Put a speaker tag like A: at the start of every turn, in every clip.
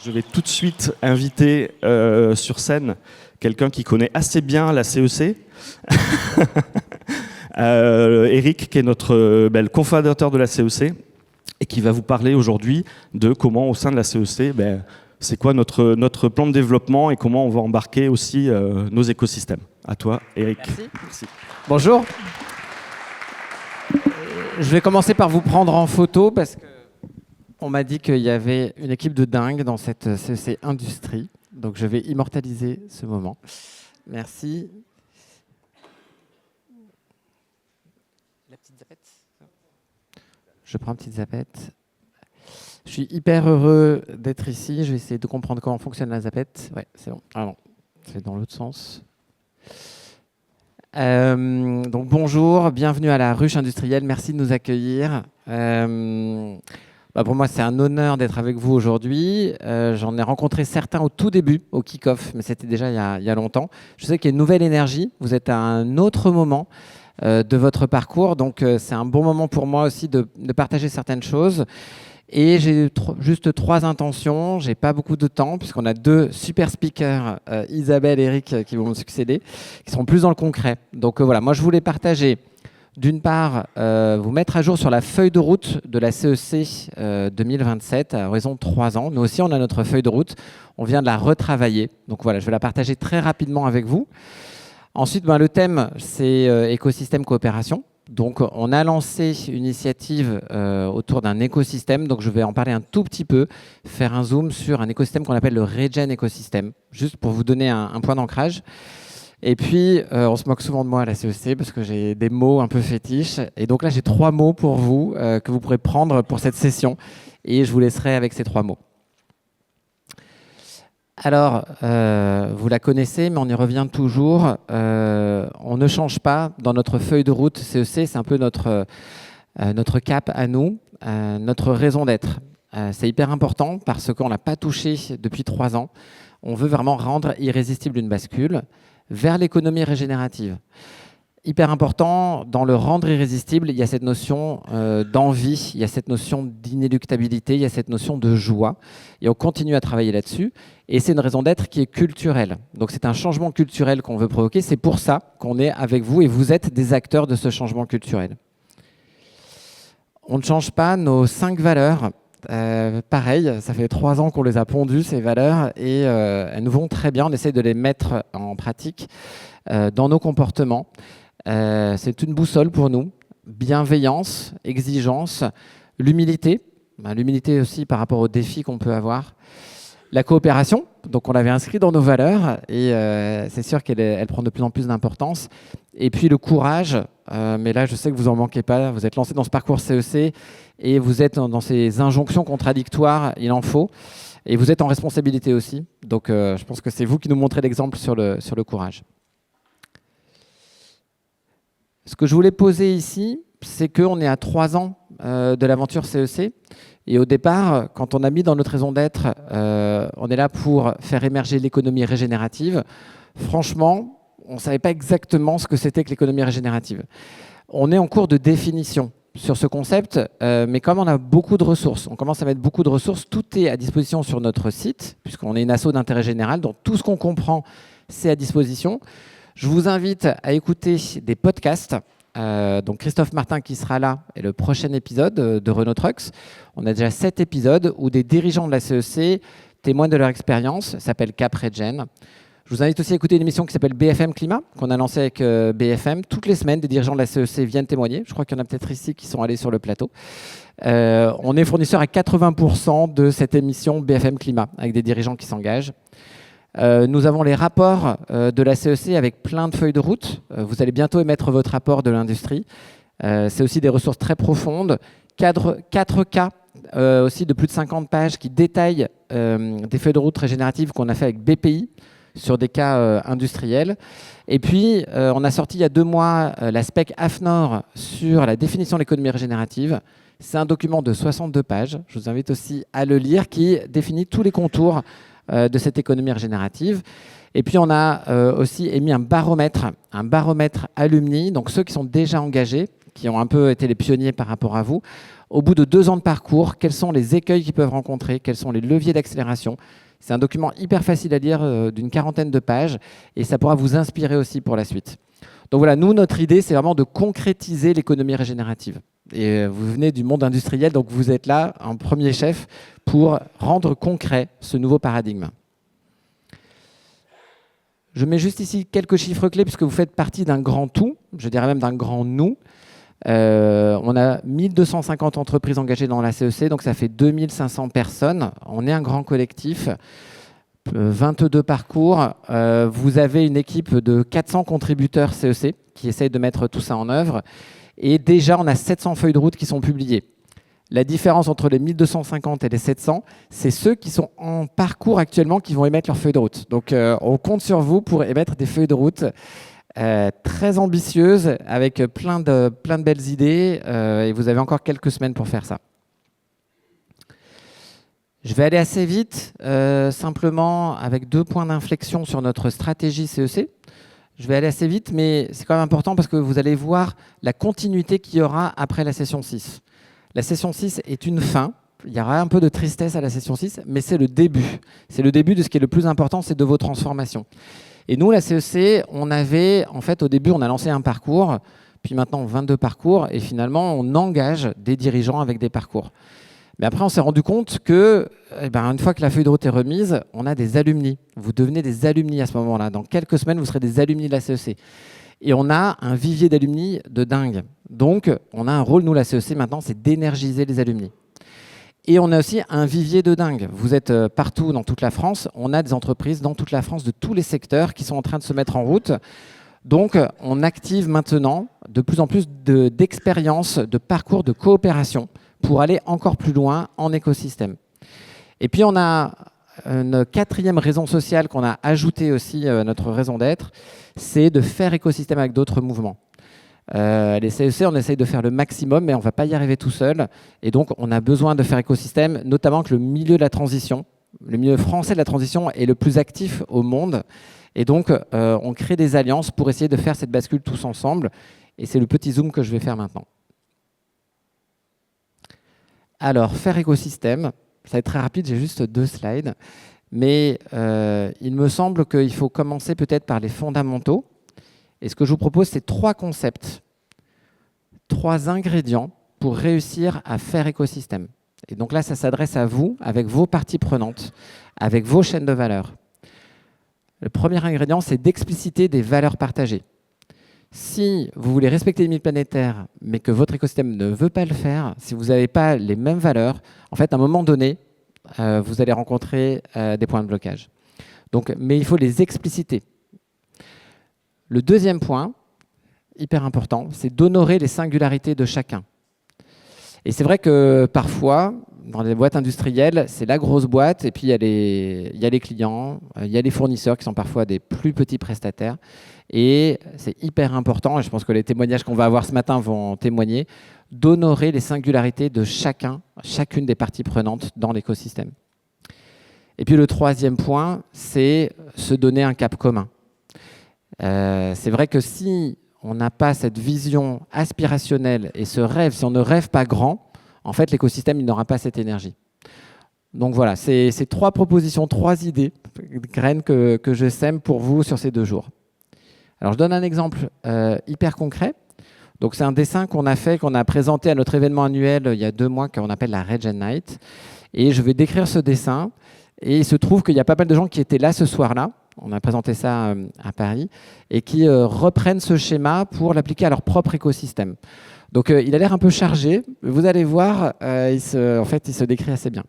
A: Je vais tout de suite inviter sur scène quelqu'un qui connaît assez bien la CEC. Eric, qui est notre le cofondateur de la CEC et qui va vous parler aujourd'hui de comment au sein de la CEC, c'est quoi notre plan de développement et comment on va embarquer aussi nos écosystèmes. À toi, Eric.
B: Merci. Bonjour. Je vais commencer par vous prendre en photo parce qu'on m'a dit qu'il y avait une équipe de dingue dans cette CEC Industrie. Donc je vais immortaliser ce moment. Merci. La petite zapette. Je prends une petite zapette. Je suis hyper heureux d'être ici. Je vais essayer de comprendre comment fonctionne la zapette. Ouais, c'est bon. Ah non, c'est dans l'autre sens. Donc bonjour, bienvenue à la Ruche Industrielle. Merci de nous accueillir. Pour moi, c'est un honneur d'être avec vous aujourd'hui. J'en ai rencontré certains au tout début, au kick-off, mais c'était déjà il y a longtemps. Je sais qu'il y a une nouvelle énergie. Vous êtes à un autre moment de votre parcours, donc c'est un bon moment pour moi aussi de partager certaines choses. Et j'ai juste 3 intentions. J'ai pas beaucoup de temps puisqu'on a 2 super speakers, Isabelle et Eric, qui vont me succéder, qui seront plus dans le concret. Donc voilà, moi je voulais partager. D'une part, vous mettre à jour sur la feuille de route de la CEC 2027 à horizon 3 ans. Nous aussi, on a notre feuille de route. On vient de la retravailler. Donc voilà, je vais la partager très rapidement avec vous. Ensuite, le thème, c'est écosystème coopération. Donc, on a lancé une initiative autour d'un écosystème. Donc, je vais en parler un tout petit peu, faire un zoom sur un écosystème qu'on appelle le Regen écosystème, juste pour vous donner un point d'ancrage. Et puis, on se moque souvent de moi à la CEC parce que j'ai des mots un peu fétiches. Et donc là, j'ai 3 mots pour vous que vous pourrez prendre pour cette session. Et je vous laisserai avec ces 3 mots. Alors, vous la connaissez, mais on y revient toujours. On ne change pas dans notre feuille de route CEC. C'est un peu notre cap à nous, notre raison d'être. C'est hyper important parce qu'on ne l'a pas touché depuis 3 ans. On veut vraiment rendre irrésistible une bascule vers l'économie régénérative. Hyper important, dans le rendre irrésistible, il y a cette notion d'envie, il y a cette notion d'inéluctabilité, il y a cette notion de joie. Et on continue à travailler là-dessus. Et c'est une raison d'être qui est culturelle. Donc c'est un changement culturel qu'on veut provoquer. C'est pour ça qu'on est avec vous et vous êtes des acteurs de ce changement culturel. On ne change pas nos 5 valeurs. Pareil, ça fait 3 ans qu'on les a pondues, ces valeurs, et elles nous vont très bien. On essaie de les mettre en pratique dans nos comportements. C'est une boussole pour nous. Bienveillance, exigence, l'humilité. L'humilité aussi par rapport aux défis qu'on peut avoir. La coopération, donc on l'avait inscrit dans nos valeurs, et c'est sûr qu'elle prend de plus en plus d'importance. Et puis le courage, mais là je sais que vous n'en manquez pas, vous êtes lancé dans ce parcours CEC, et vous êtes dans ces injonctions contradictoires, il en faut, et vous êtes en responsabilité aussi. Donc je pense que c'est vous qui nous montrez l'exemple sur le courage. Ce que je voulais poser ici, c'est qu'on est à 3 ans de l'aventure CEC. Et au départ, quand on a mis dans notre raison d'être, on est là pour faire émerger l'économie régénérative. Franchement, on ne savait pas exactement ce que c'était que l'économie régénérative. On est en cours de définition sur ce concept, mais comme on a beaucoup de ressources, on commence à mettre beaucoup de ressources, tout est à disposition sur notre site, puisqu'on est une asso d'intérêt général, donc tout ce qu'on comprend, c'est à disposition. Je vous invite à écouter des podcasts. Donc Christophe Martin qui sera là et le prochain épisode de Renault Trucks. On a déjà 7 épisodes où des dirigeants de la CEC témoignent de leur expérience. Ça s'appelle Cap Regen. Je vous invite aussi à écouter une émission qui s'appelle BFM Climat, qu'on a lancée avec BFM. Toutes les semaines, des dirigeants de la CEC viennent témoigner. Je crois qu'il y en a peut-être ici qui sont allés sur le plateau. On est fournisseur à 80% de cette émission BFM Climat, avec des dirigeants qui s'engagent. Nous avons les rapports de la CEC avec plein de feuilles de route. Vous allez bientôt émettre votre rapport de l'industrie. C'est aussi des ressources très profondes. 4 cas aussi de plus de 50 pages qui détaillent des feuilles de route régénératives qu'on a fait avec BPI sur des cas industriels. Et puis, on a sorti il y a 2 mois la spec AFNOR sur la définition de l'économie régénérative. C'est un document de 62 pages. Je vous invite aussi à le lire qui définit tous les contours de cette économie régénérative. Et puis, on a aussi émis un baromètre alumni, donc ceux qui sont déjà engagés, qui ont un peu été les pionniers par rapport à vous. Au bout de 2 ans de parcours, quels sont les écueils qu'ils peuvent rencontrer, quels sont les leviers d'accélération. C'est un document hyper facile à lire d'une 40aine de pages et ça pourra vous inspirer aussi pour la suite. Donc voilà, nous, notre idée, c'est vraiment de concrétiser l'économie régénérative. Et vous venez du monde industriel, donc vous êtes là en premier chef pour rendre concret ce nouveau paradigme. Je mets juste ici quelques chiffres clés puisque vous faites partie d'un grand tout, je dirais même d'un grand nous. On a 1250 entreprises engagées dans la CEC, donc ça fait 2500 personnes. On est un grand collectif, 22 parcours. Vous avez une équipe de 400 contributeurs CEC qui essayent de mettre tout ça en œuvre. Et déjà, on a 700 feuilles de route qui sont publiées. La différence entre les 1250 et les 700, c'est ceux qui sont en parcours actuellement qui vont émettre leurs feuilles de route. Donc, on compte sur vous pour émettre des feuilles de route très ambitieuses, avec plein de belles idées. Et vous avez encore quelques semaines pour faire ça. Je vais aller assez vite, simplement avec 2 points d'inflexion sur notre stratégie CEC. Je vais aller assez vite, mais c'est quand même important parce que vous allez voir la continuité qu'il y aura après la session 6. La session 6 est une fin. Il y aura un peu de tristesse à la session 6, mais c'est le début. C'est le début de ce qui est le plus important, c'est de vos transformations. Et nous, la CEC, on avait, en fait, au début, on a lancé un parcours, puis maintenant 22 parcours, et finalement, on engage des dirigeants avec des parcours. Mais après, on s'est rendu compte que, une fois que la feuille de route est remise, on a des alumni. Vous devenez des alumni à ce moment-là. Dans quelques semaines, vous serez des alumni de la CEC. Et on a un vivier d'alumni de dingue. Donc, on a un rôle, nous, la CEC, maintenant, c'est d'énergiser les alumni. Et on a aussi un vivier de dingue. Vous êtes partout dans toute la France. On a des entreprises dans toute la France de tous les secteurs qui sont en train de se mettre en route. Donc, on active maintenant de plus en plus d'expériences, de parcours de coopération pour aller encore plus loin en écosystème. Et puis, on a une 4e raison sociale qu'on a ajoutée aussi à notre raison d'être, c'est de faire écosystème avec d'autres mouvements. Les CEC, on essaye de faire le maximum, mais on ne va pas y arriver tout seul. Et donc, on a besoin de faire écosystème, notamment que le milieu de la transition, le milieu français de la transition est le plus actif au monde. Et donc, on crée des alliances pour essayer de faire cette bascule tous ensemble. Et c'est le petit zoom que je vais faire maintenant. Alors, faire écosystème, ça va être très rapide, j'ai juste 2 slides. Mais il me semble qu'il faut commencer peut-être par les fondamentaux. Et ce que je vous propose, c'est 3 concepts, 3 ingrédients pour réussir à faire écosystème. Et donc là, ça s'adresse à vous, avec vos parties prenantes, avec vos chaînes de valeur. Le premier ingrédient, c'est d'expliciter des valeurs partagées. Si vous voulez respecter les limites planétaires, mais que votre écosystème ne veut pas le faire, si vous n'avez pas les mêmes valeurs, en fait, à un moment donné, vous allez rencontrer des points de blocage. Donc, mais il faut les expliciter. Le deuxième point, hyper important, c'est d'honorer les singularités de chacun. Et c'est vrai que parfois, dans les boîtes industrielles, c'est la grosse boîte, et puis il y a les clients, il y a les fournisseurs qui sont parfois des plus petits prestataires. Et c'est hyper important, et je pense que les témoignages qu'on va avoir ce matin vont témoigner, d'honorer les singularités de chacune des parties prenantes dans l'écosystème. Et puis le troisième point, c'est se donner un cap commun. C'est vrai que si on n'a pas cette vision aspirationnelle et ce rêve, si on ne rêve pas grand, en fait, l'écosystème il n'aura pas cette énergie. Donc voilà, c'est 3 propositions, 3 idées, graines que je sème pour vous sur ces 2 jours. Alors je donne un exemple hyper concret. Donc c'est un dessin qu'on a fait, qu'on a présenté à notre événement annuel il y a 2 mois, qu'on appelle la Regen Night. Et je vais décrire ce dessin. Et il se trouve qu'il y a pas mal de gens qui étaient là ce soir-là. On a présenté ça à Paris, et qui reprennent ce schéma pour l'appliquer à leur propre écosystème. Donc il a l'air un peu chargé, vous allez voir, il se décrit assez bien.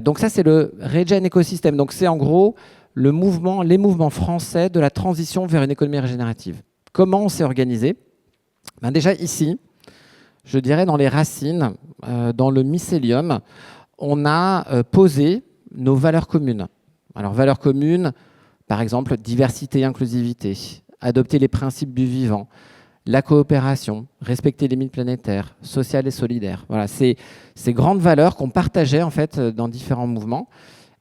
B: Donc ça, c'est le Regen Ecosystem. Donc c'est en gros les mouvements français de la transition vers une économie régénérative. Comment on s'est organisé ? Déjà ici, je dirais dans les racines, dans le mycélium, on a posé nos valeurs communes. Alors, valeurs communes, par exemple, diversité et inclusivité, adopter les principes du vivant, la coopération, respecter les limites planétaires, sociales et solidaires. Voilà, c'est ces grandes valeurs qu'on partageait en fait dans différents mouvements.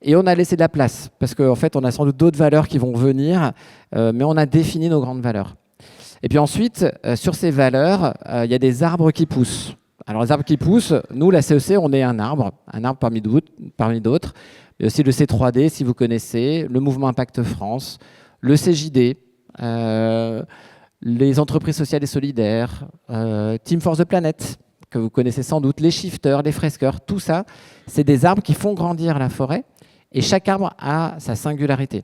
B: Et on a laissé de la place, parce qu'en fait, on a sans doute d'autres valeurs qui vont venir, mais on a défini nos grandes valeurs. Et puis ensuite, sur ces valeurs, il y a des arbres qui poussent. Alors les arbres qui poussent, nous, la CEC, on est un arbre parmi d'autres. Il y a aussi le C3D, si vous connaissez, le mouvement Impact France, le CJD, les entreprises sociales et solidaires, Team for the Planet, que vous connaissez sans doute, les shifters, les fresqueurs, tout ça, c'est des arbres qui font grandir la forêt et chaque arbre a sa singularité.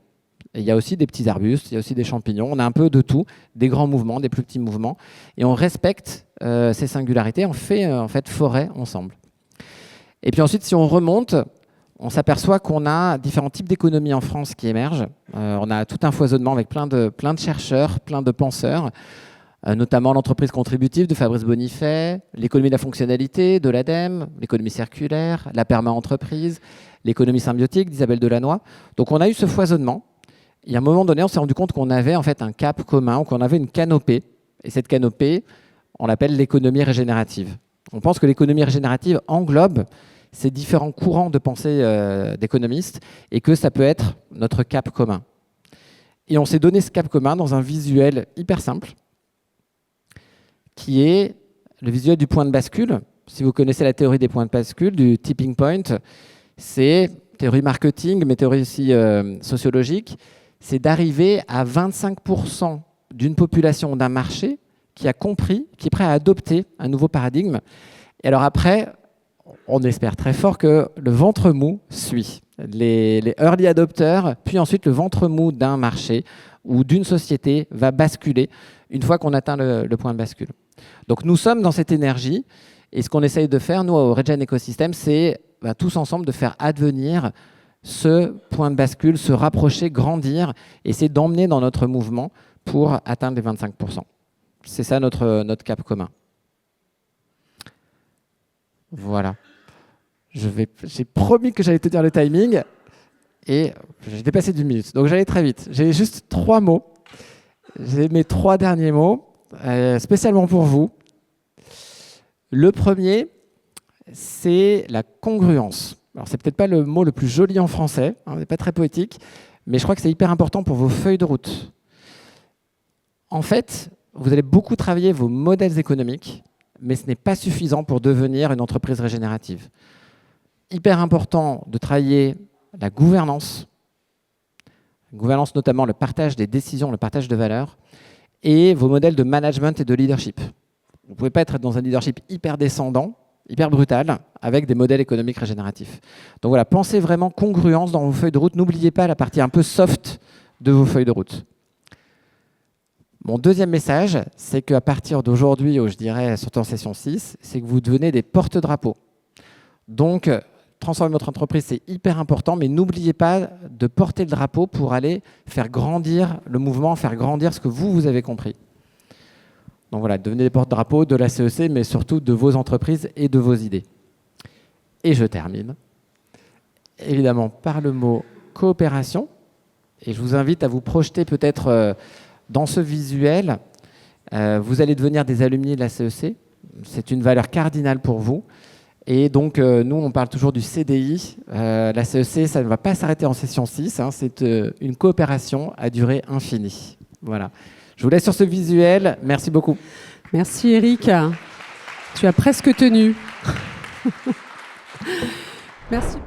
B: Et il y a aussi des petits arbustes, il y a aussi des champignons, on a un peu de tout, des grands mouvements, des plus petits mouvements, et on respecte ces singularités, on fait en fait forêt ensemble. Et puis ensuite, si on remonte, on s'aperçoit qu'on a différents types d'économies en France qui émergent. On a tout un foisonnement avec plein de chercheurs, plein de penseurs, notamment l'entreprise contributive de Fabrice Bonifay, l'économie de la fonctionnalité de l'ADEME, l'économie circulaire, la perma-entreprise, l'économie symbiotique d'Isabelle Delannoy. Donc on a eu ce foisonnement. Et à un moment donné, on s'est rendu compte qu'on avait en fait un cap commun, qu'on avait une canopée. Et cette canopée, on l'appelle l'économie régénérative. On pense que l'économie régénérative englobe ces différents courants de pensée d'économistes et que ça peut être notre cap commun. Et on s'est donné ce cap commun dans un visuel hyper simple qui est le visuel du point de bascule. Si vous connaissez la théorie des points de bascule, du tipping point, c'est théorie marketing, mais théorie aussi sociologique, c'est d'arriver à 25% d'une population d'un marché qui a compris, qui est prêt à adopter un nouveau paradigme. Et alors après, on espère très fort que le ventre mou suit. Les early adopters, puis ensuite le ventre mou d'un marché ou d'une société va basculer une fois qu'on atteint le point de bascule. Donc nous sommes dans cette énergie et ce qu'on essaye de faire, nous, au Regen Ecosystem, c'est tous ensemble de faire advenir ce point de bascule, se rapprocher, grandir, essayer d'emmener dans notre mouvement pour atteindre les 25%. C'est ça notre cap commun. Voilà. J'ai promis que j'allais te dire le timing et j'ai dépassé d'1 minute. Donc j'allais très vite. J'ai juste 3 mots. J'ai mes 3 derniers mots, spécialement pour vous. Le premier, c'est la congruence. Alors c'est peut-être pas le mot le plus joli en français, hein, on n'est pas très poétique, mais je crois que c'est hyper important pour vos feuilles de route. En fait, vous allez beaucoup travailler vos modèles économiques, mais ce n'est pas suffisant pour devenir une entreprise régénérative. Hyper important de travailler la gouvernance notamment le partage des décisions, le partage de valeurs, et vos modèles de management et de leadership. Vous ne pouvez pas être dans un leadership hyper descendant, hyper brutal, avec des modèles économiques régénératifs. Donc voilà, pensez vraiment congruence dans vos feuilles de route. N'oubliez pas la partie un peu soft de vos feuilles de route. Mon deuxième message, c'est qu'à partir d'aujourd'hui, ou je dirais surtout en session 6, c'est que vous devenez des porte-drapeaux. Donc, transformer votre entreprise, c'est hyper important, mais n'oubliez pas de porter le drapeau pour aller faire grandir le mouvement, faire grandir ce que vous avez compris. Donc voilà, devenez des porte-drapeaux de la CEC, mais surtout de vos entreprises et de vos idées. Et je termine, évidemment, par le mot coopération. Et je vous invite à vous projeter peut-être dans ce visuel. Vous allez devenir des alumni de la CEC. C'est une valeur cardinale pour vous. Et donc, nous, on parle toujours du CDI. La CEC, ça ne va pas s'arrêter en session 6. Hein, c'est une coopération à durée infinie. Voilà. Je vous laisse sur ce visuel. Merci beaucoup.
C: Merci Eric. Tu as presque tenu. Merci.